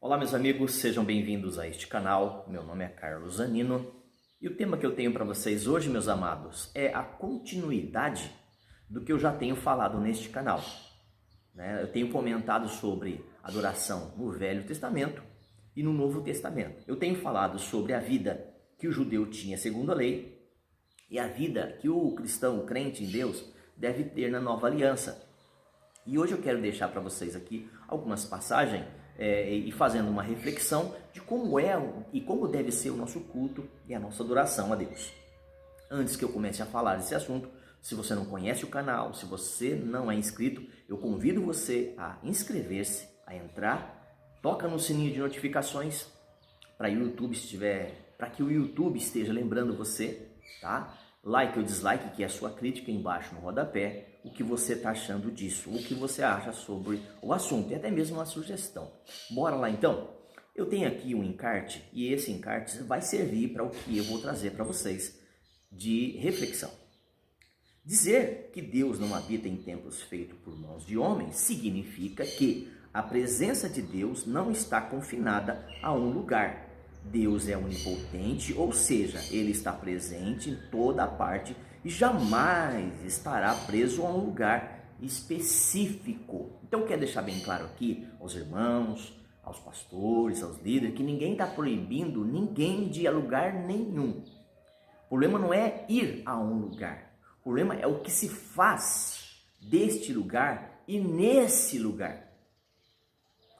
Olá, meus amigos, sejam bem-vindos a este canal. Meu nome é Carlos Zanino e o tema que eu tenho para vocês hoje, meus amados, é a continuidade do que eu já tenho falado neste canal. Eu tenho comentado sobre adoração no Velho Testamento e no Novo Testamento. Eu tenho falado sobre a vida que o judeu tinha segundo a lei e a vida que o cristão, o crente em Deus, deve ter na Nova Aliança. E hoje eu quero deixar para vocês aqui algumas passagens e fazendo uma reflexão de como é e como deve ser o nosso culto e a nossa adoração a Deus. Antes que eu comece a falar desse assunto, se você não conhece o canal, se você não é inscrito, eu convido você a inscrever-se, a entrar, toca no sininho de notificações para que o YouTube esteja lembrando você, tá? Like ou dislike, que é a sua crítica embaixo no rodapé, o que você está achando disso, o que você acha sobre o assunto e até mesmo uma sugestão. Bora lá então? Eu tenho aqui um encarte e esse encarte vai servir para o que eu vou trazer para vocês de reflexão. Dizer que Deus não habita em templos feitos por mãos de homens significa que a presença de Deus não está confinada a um lugar. Deus é onipotente, ou seja, Ele está presente em toda parte e jamais estará preso a um lugar específico. Então, eu quero deixar bem claro aqui aos irmãos, aos pastores, aos líderes, que ninguém está proibindo ninguém de ir a lugar nenhum. O problema não é ir a um lugar, o problema é o que se faz deste lugar e nesse lugar.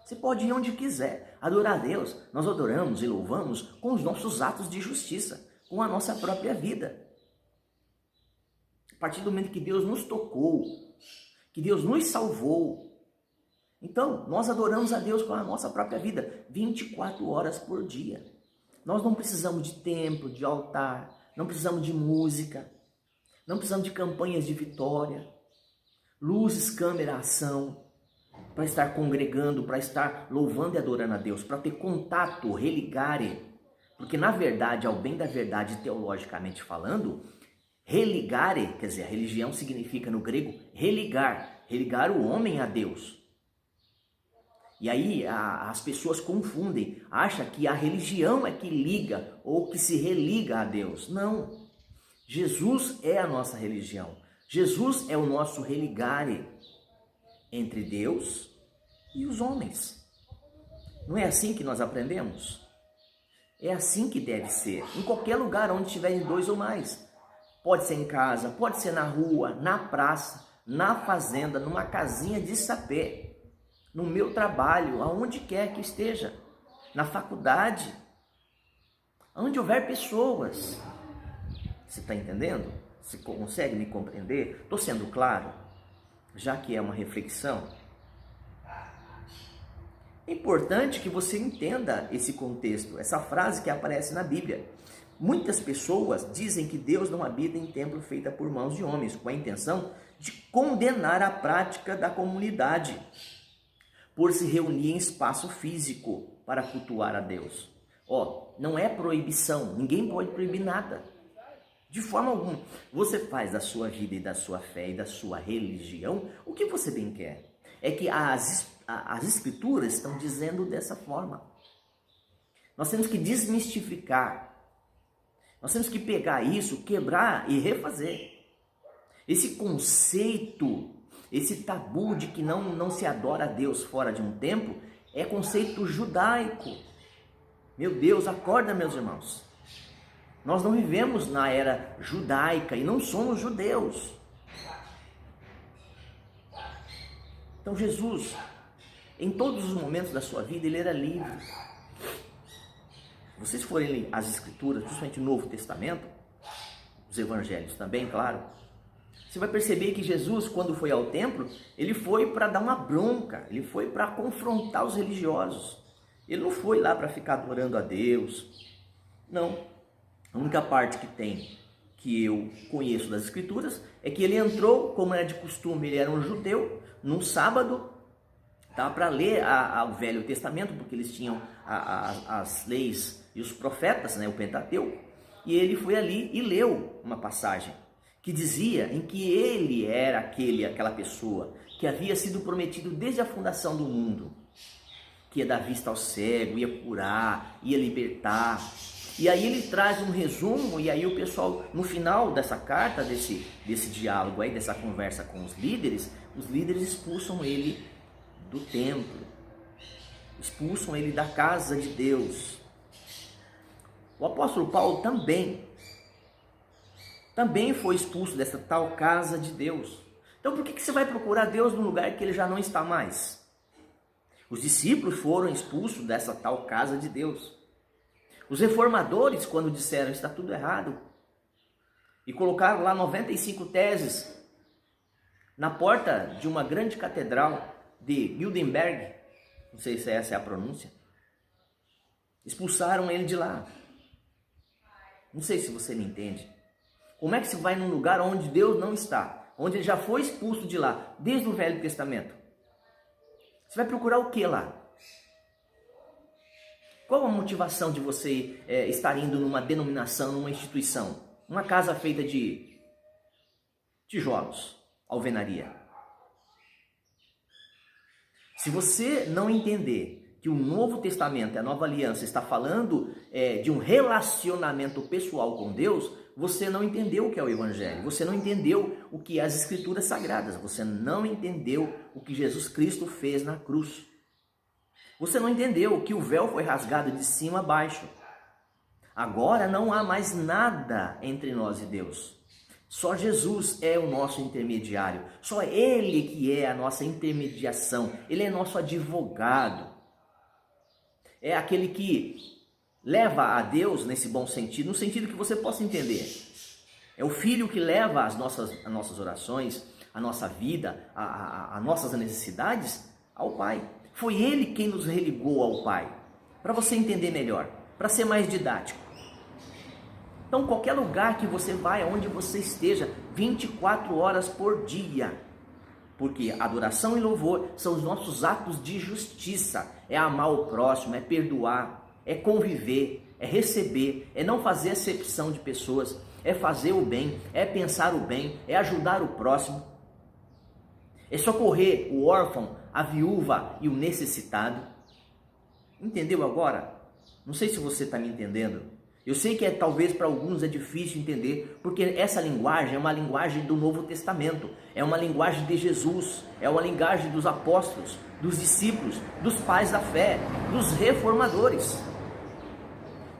Você pode ir onde quiser, adorar a Deus. Nós adoramos e louvamos com os nossos atos de justiça, com a nossa própria vida. A partir do momento que Deus nos tocou, que Deus nos salvou, então nós adoramos a Deus com a nossa própria vida, 24 horas por dia. Nós não precisamos de templo, de altar, não precisamos de música, não precisamos de campanhas de vitória, luzes, câmera, ação, para estar congregando, para estar louvando e adorando a Deus, para ter contato, religare. Porque na verdade, ao bem da verdade, teologicamente falando, religare, quer dizer, a religião significa no grego religar, religar o homem a Deus. E aí as pessoas confundem, acham que a religião é que liga ou que se religa a Deus. Não, Jesus é a nossa religião, Jesus é o nosso religare entre Deus e os homens. Não é assim que nós aprendemos? É assim que deve ser, em qualquer lugar onde tiverem dois ou mais. Pode ser em casa, pode ser na rua, na praça, na fazenda, numa casinha de sapé, no meu trabalho, aonde quer que esteja, na faculdade, onde houver pessoas. Você está entendendo? Você consegue me compreender? Estou sendo claro? Já que é uma reflexão, é importante que você entenda esse contexto, essa frase que aparece na Bíblia. Muitas pessoas dizem que Deus não habita em templo feito por mãos de homens, com a intenção de condenar a prática da comunidade por se reunir em espaço físico para cultuar a Deus. Não é proibição, ninguém pode proibir nada. De forma alguma, você faz da sua vida e da sua fé e da sua religião o que você bem quer. É que as escrituras estão dizendo dessa forma. Nós temos que desmistificar. Nós temos que pegar isso, quebrar e refazer. Esse conceito, esse tabu de que não se adora a Deus fora de um templo, é conceito judaico. Meu Deus, acorda, meus irmãos. Nós não vivemos na era judaica e não somos judeus. Então Jesus, em todos os momentos da sua vida, ele era livre. Se vocês forem ler as escrituras, principalmente o Novo Testamento, os evangelhos também, claro, você vai perceber que Jesus, quando foi ao templo, ele foi para dar uma bronca, ele foi para confrontar os religiosos. Ele não foi lá para ficar adorando a Deus, não. A única parte que eu conheço das escrituras é que ele entrou, como era de costume, ele era um judeu, num sábado, para ler o Velho Testamento, porque eles tinham as leis e os profetas, o Pentateuco, e ele foi ali e leu uma passagem que dizia em que ele era aquela pessoa que havia sido prometido desde a fundação do mundo, que ia dar vista ao cego, ia curar, ia libertar. E aí ele traz um resumo, e aí o pessoal, no final dessa carta, desse diálogo aí, dessa conversa com os líderes expulsam ele do templo, expulsam ele da casa de Deus. O apóstolo Paulo também foi expulso dessa tal casa de Deus. Então por que você vai procurar Deus num lugar que ele já não está mais? Os discípulos foram expulsos dessa tal casa de Deus. Os reformadores, quando disseram está tudo errado, e colocaram lá 95 teses na porta de uma grande catedral de Gutenberg, não sei se essa é a pronúncia, expulsaram ele de lá. Não sei se você me entende. Como é que se vai num lugar onde Deus não está, onde ele já foi expulso de lá, desde o Velho Testamento? Você vai procurar o que lá? Qual a motivação de você estar indo numa denominação, numa instituição? Uma casa feita de tijolos, alvenaria. Se você não entender que o Novo Testamento, a Nova Aliança, está falando de um relacionamento pessoal com Deus, você não entendeu o que é o Evangelho, você não entendeu o que é as Escrituras Sagradas, você não entendeu o que Jesus Cristo fez na cruz. Você não entendeu que o véu foi rasgado de cima a baixo. Agora não há mais nada entre nós e Deus. Só Jesus é o nosso intermediário. Só Ele que é a nossa intermediação. Ele é nosso advogado. É aquele que leva a Deus nesse bom sentido, no sentido que você possa entender. É o Filho que leva as nossas orações, a nossa vida, as nossas necessidades ao Pai. Foi Ele quem nos religou ao Pai, para você entender melhor, para ser mais didático. Então, qualquer lugar que você vai, onde você esteja, 24 horas por dia, porque adoração e louvor são os nossos atos de justiça, é amar o próximo, é perdoar, é conviver, é receber, é não fazer acepção de pessoas, é fazer o bem, é pensar o bem, é ajudar o próximo, é socorrer o órfão, a viúva e o necessitado. Entendeu agora? Não sei se você está me entendendo. Eu sei que talvez para alguns é difícil entender, porque essa linguagem é uma linguagem do Novo Testamento, é uma linguagem de Jesus, é uma linguagem dos apóstolos, dos discípulos, dos pais da fé, dos reformadores.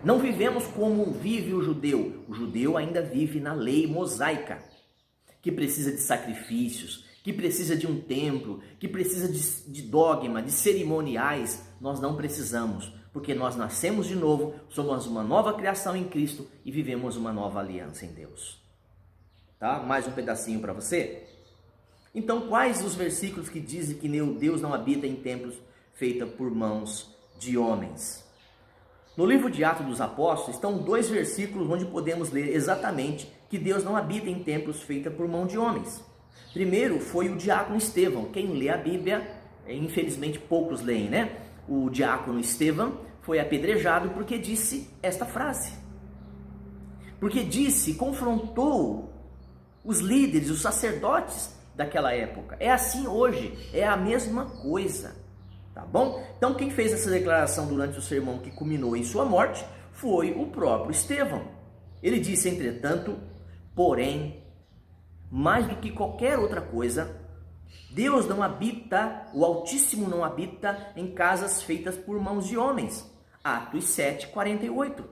Não vivemos como vive o judeu. O judeu ainda vive na lei mosaica, que precisa de sacrifícios, que precisa de um templo, que precisa de dogma, de cerimoniais. Nós não precisamos, porque nós nascemos de novo, somos uma nova criação em Cristo e vivemos uma nova aliança em Deus. Tá? Mais um pedacinho para você. Então, quais os versículos que dizem que Deus não habita em templos feitos por mãos de homens? No livro de Atos dos Apóstolos estão 2 versículos onde podemos ler exatamente que Deus não habita em templos feitos por mão de homens. Primeiro foi o diácono Estevão. Quem lê a Bíblia, infelizmente poucos leem, né? O diácono Estevão foi apedrejado porque disse esta frase. Porque confrontou os líderes, os sacerdotes daquela época. É assim hoje, é a mesma coisa, tá bom? Então quem fez essa declaração durante o sermão que culminou em sua morte foi o próprio Estevão. Ele disse, entretanto, porém, mais do que qualquer outra coisa, Deus não habita, o Altíssimo não habita em casas feitas por mãos de homens. Atos 7:48.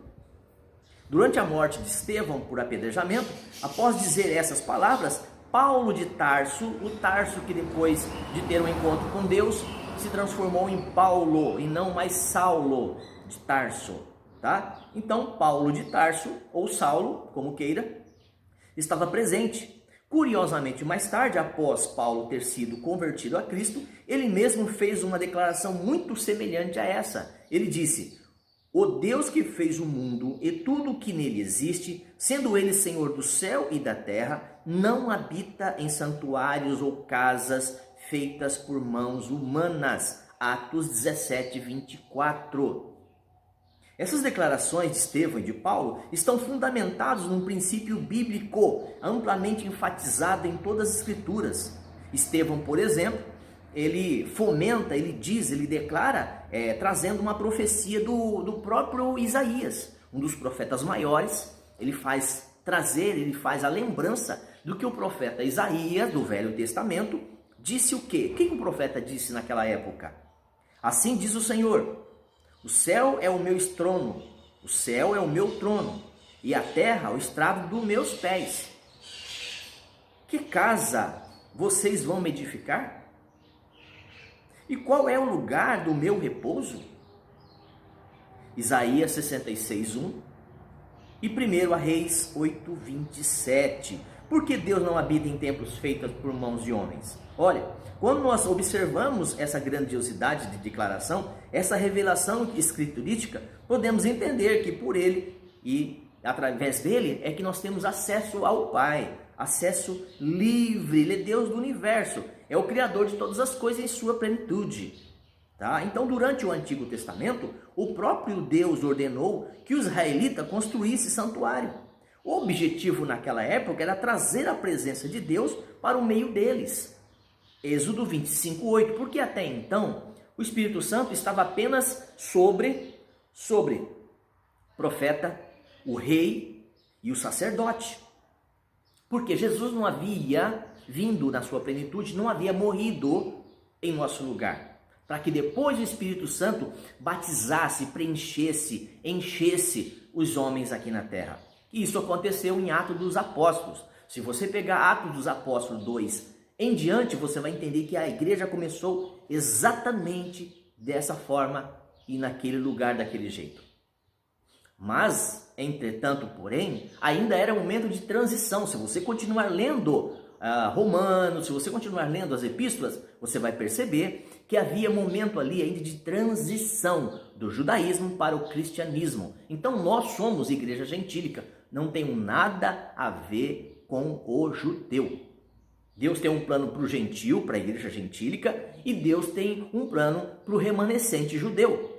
Durante a morte de Estevão por apedrejamento, após dizer essas palavras, Paulo de Tarso, o Tarso que depois de ter um encontro com Deus, se transformou em Paulo e não mais Saulo de Tarso, tá? Então Paulo de Tarso, ou Saulo, como queira, estava presente. Curiosamente, mais tarde, após Paulo ter sido convertido a Cristo, ele mesmo fez uma declaração muito semelhante a essa. Ele disse: o Deus que fez o mundo e tudo o que nele existe, sendo ele Senhor do céu e da terra, não habita em santuários ou casas feitas por mãos humanas. Atos 17:24. Essas declarações de Estevão e de Paulo estão fundamentadas num princípio bíblico amplamente enfatizado em todas as Escrituras. Estevão, por exemplo, ele fomenta, ele diz, ele declara, trazendo uma profecia do próprio Isaías, um dos profetas maiores. Ele faz a lembrança do que o profeta Isaías, do Velho Testamento, disse o quê? O que o profeta disse naquela época? Assim diz o Senhor: o céu é o meu trono, o céu é o meu trono, e a terra o estrado dos meus pés. Que casa vocês vão me edificar? E qual é o lugar do meu repouso? Isaías 66:1 e 1 Reis 8:27. Por que Deus não habita em templos feitos por mãos de homens? Olha, quando nós observamos essa grandiosidade de declaração, essa revelação escriturística, podemos entender que por ele e através dele é que nós temos acesso ao Pai, acesso livre. Ele é Deus do universo, é o Criador de todas as coisas em sua plenitude. Tá? Então, durante o Antigo Testamento, o próprio Deus ordenou que os israelitas construíssem santuário. O objetivo naquela época era trazer a presença de Deus para o meio deles. Êxodo 25:8, porque até então o Espírito Santo estava apenas sobre o profeta, o rei e o sacerdote. Porque Jesus não havia vindo na sua plenitude, não havia morrido em nosso lugar, para que depois o Espírito Santo batizasse, preenchesse, enchesse os homens aqui na terra. E isso aconteceu em Atos dos Apóstolos. Se você pegar Atos dos Apóstolos 2 em diante, você vai entender que a igreja começou exatamente dessa forma e naquele lugar, daquele jeito. Mas, entretanto, porém, ainda era um momento de transição. Se você continuar lendo Romanos, se você continuar lendo as epístolas, você vai perceber que havia momento ali ainda de transição do judaísmo para o cristianismo. Então nós somos igreja gentílica, não tem nada a ver com o judeu. Deus tem um plano para o gentil, para a igreja gentílica, e Deus tem um plano para o remanescente judeu.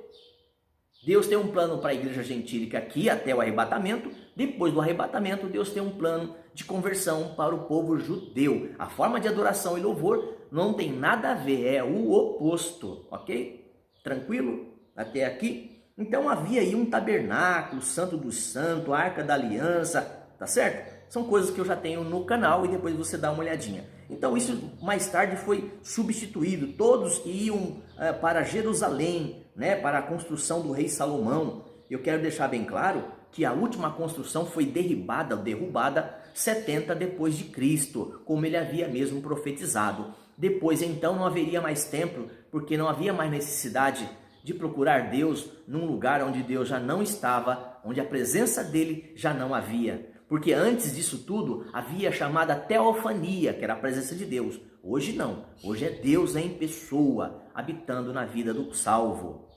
Deus tem um plano para a igreja gentílica aqui até o arrebatamento. Depois do arrebatamento, Deus tem um plano de conversão para o povo judeu. A forma de adoração e louvor não tem nada a ver, é o oposto, ok? Tranquilo? Até aqui? Então havia aí um tabernáculo, Santo dos Santos, Arca da Aliança, tá certo? São coisas que eu já tenho no canal e depois você dá uma olhadinha. Então isso mais tarde foi substituído. Todos iam para Jerusalém, né, para a construção do rei Salomão. Eu quero deixar bem claro que a última construção foi derrubada 70 depois de Cristo, como ele havia mesmo profetizado. Depois então não haveria mais templo, porque não havia mais necessidade de procurar Deus num lugar onde Deus já não estava, onde a presença dele já não havia. Porque antes disso tudo havia a chamada teofania, que era a presença de Deus. Hoje não, hoje é Deus em pessoa, habitando na vida do salvo.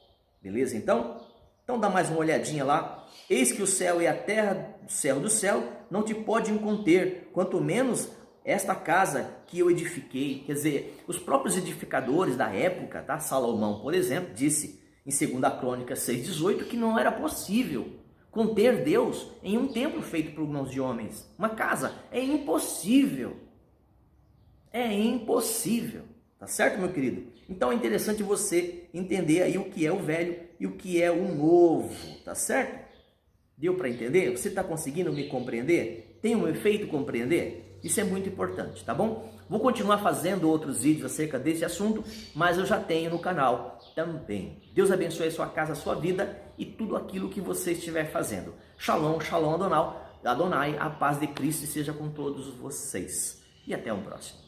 Beleza então? Então dá mais uma olhadinha lá. Eis que o céu e a terra, o céu do céu, não te podem conter, quanto menos esta casa que eu edifiquei. Quer dizer, os próprios edificadores da época, tá? Salomão, por exemplo, disse em 2 Crônicas 6:18 que não era possível conter Deus em um templo feito por mãos de homens. Uma casa é impossível. É impossível. Tá certo, meu querido? Então é interessante você entender aí o que é o velho e o que é o novo. Tá certo? Deu para entender? Você está conseguindo me compreender? Tem um efeito compreender? Isso é muito importante, tá bom? Vou continuar fazendo outros vídeos acerca desse assunto, mas eu já tenho no canal também. Deus abençoe a sua casa, a sua vida e tudo aquilo que você estiver fazendo. Shalom, shalom Adonai, a paz de Cristo seja com todos vocês. E até o próximo.